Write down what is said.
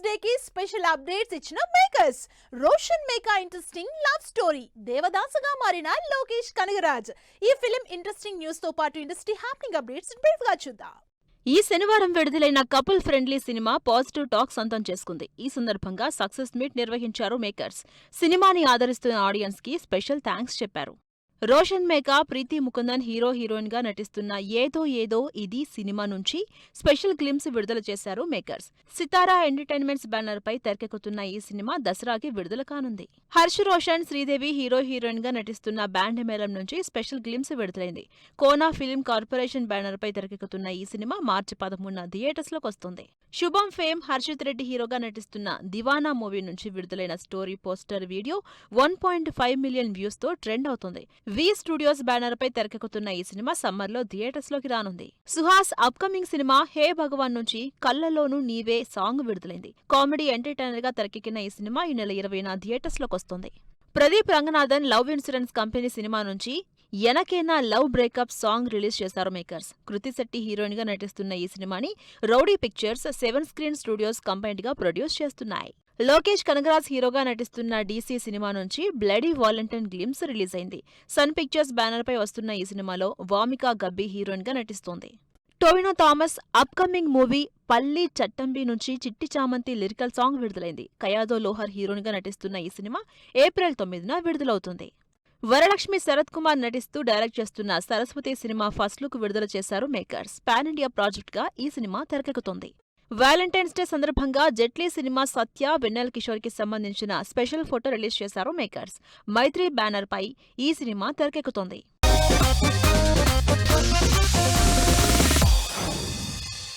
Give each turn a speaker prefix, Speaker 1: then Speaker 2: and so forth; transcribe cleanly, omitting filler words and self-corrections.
Speaker 1: Day కి special updates ఇచ్చిన makers. Roshan Meka interesting love story. దేవదాసుగా మారిన లోకేష్ కనగరాజ్. ఈ ఫిలిం ఇంట్రెస్టింగ్ న్యూస్ తో పాటు ఇండస్ట్రీ హ్యాపెనింగ్ అప్డేట్స్ బ్రీఫ్ గా చూద్దాం.
Speaker 2: ఈ శనివారం విడుదలైన couple friendly cinema positive talk సొంతం చేసుకుంది. ఈ సందర్భంగా సక్సెస్ మీట్ నిర్వహించారు మేకర్స్. సినిమాని ఆదరిస్తున్న ఆడియన్స్ కి స్పెషల్ థ్యాంక్స్ చెప్పారు. రోషన్ మేకా, ప్రీతి ముకుందన్ హీరో హీరోయిన్ గా నటిస్తున్న ఏదో ఏదో ఇది సినిమా నుంచి స్పెషల్ గ్లిమ్స్ విడుదల చేశారు మేకర్స్. సితారా ఎంటర్టైన్మెంట్స్ బ్యానర్ పై తెరకెక్కుతున్న ఈ సినిమా దసరాకి విడుదల కానుంది. హర్ష్ రోషన్, శ్రీదేవి హీరో హీరోయిన్ గా నటిస్తున్న బ్యాండ్ మేళం నుంచి స్పెషల్ గ్లిమ్స్ విడుదలైంది. కోనా ఫిల్మ్ కార్పొరేషన్ బ్యానర్ పై తెరకెక్కుతున్న ఈ సినిమా మార్చి 13న థియేటర్స్ లోకి వస్తుంది. శుభం ఫేమ్ హర్షిత్ రెడ్డి హీరోగా నటిస్తున్న దివానా మూవీ నుంచి విడుదలైన story poster video 1.5 million views తో ట్రెండ్ అవుతుంది. వి స్టూడియోస్ బ్యానర్ పై తెరకెక్కుతున్న ఈ సినిమా సమ్మర్ లో థియేటర్స్ లోకి రానుంది. సుహాస్ అప్కమింగ్ సినిమా హే భగవాన్ నుంచి కళ్ళలోనూ నీవే సాంగ్ విడుదలైంది. కామెడీ ఎంటర్టైనర్ గా తెరకెక్కిన ఈ సినిమా ఈ నెల 20న థియేటర్స్ లోకి వస్తుంది. Pradeep Ranganathan love insurance company cinema నుంచి ఎనకేనా లవ్ బ్రేకప్ సాంగ్ రిలీజ్ చేశారు మేకర్స్. కృతి శెట్టి హీరోయిన్ గా నటిస్తున్న ఈ సినిమాని rowdy pictures, 7 screen studios combined గా ప్రొడ్యూస్ చేస్తున్నాయి. లోకేష్ కనగరాజ్ హీరోగా నటిస్తున్న డీసీ సినిమా నుంచి బ్లడీ వాలంటైన్ గ్లిమ్స్ రిలీజ్ అయింది. సన్ పిక్చర్స్ బ్యానర్ పై వస్తున్న ఈ సినిమాలో వామికా గబ్బి హీరోయిన్ గా నటిస్తోంది. టొవినో థామస్ అప్కమింగ్ మూవీ పల్లి చట్టంబి నుంచి చిట్టి చామంతి లిరికల్ సాంగ్ విడుదలైంది. కయాదో లోహర్ హీరోయిన్ గా నటిస్తున్న ఈ సినిమా ఏప్రిల్ 9న విడుదలవుతుంది. వరలక్ష్మి శరత్ కుమార్ నటిస్తూ డైరెక్ట్ చేస్తున్న సరస్వతి సినిమా ఫస్ట్ లుక్ విడుదల చేశారు మేకర్స్. పాన్ ఇండియా ప్రాజెక్ట్ గా ఈ సినిమా తెరకెక్కుతుంది. వ్యాలంటైన్స్ డే సందర్భంగా జెట్లీ సినిమా సత్య, వెన్నెల కిషోర్ కి సంబంధించిన స్పెషల్ ఫోటో రిలీజ్ చేశారు మేకర్స్. మైత్రి బ్యానర్ పై ఈ సినిమా తెరకెక్కుతోంది.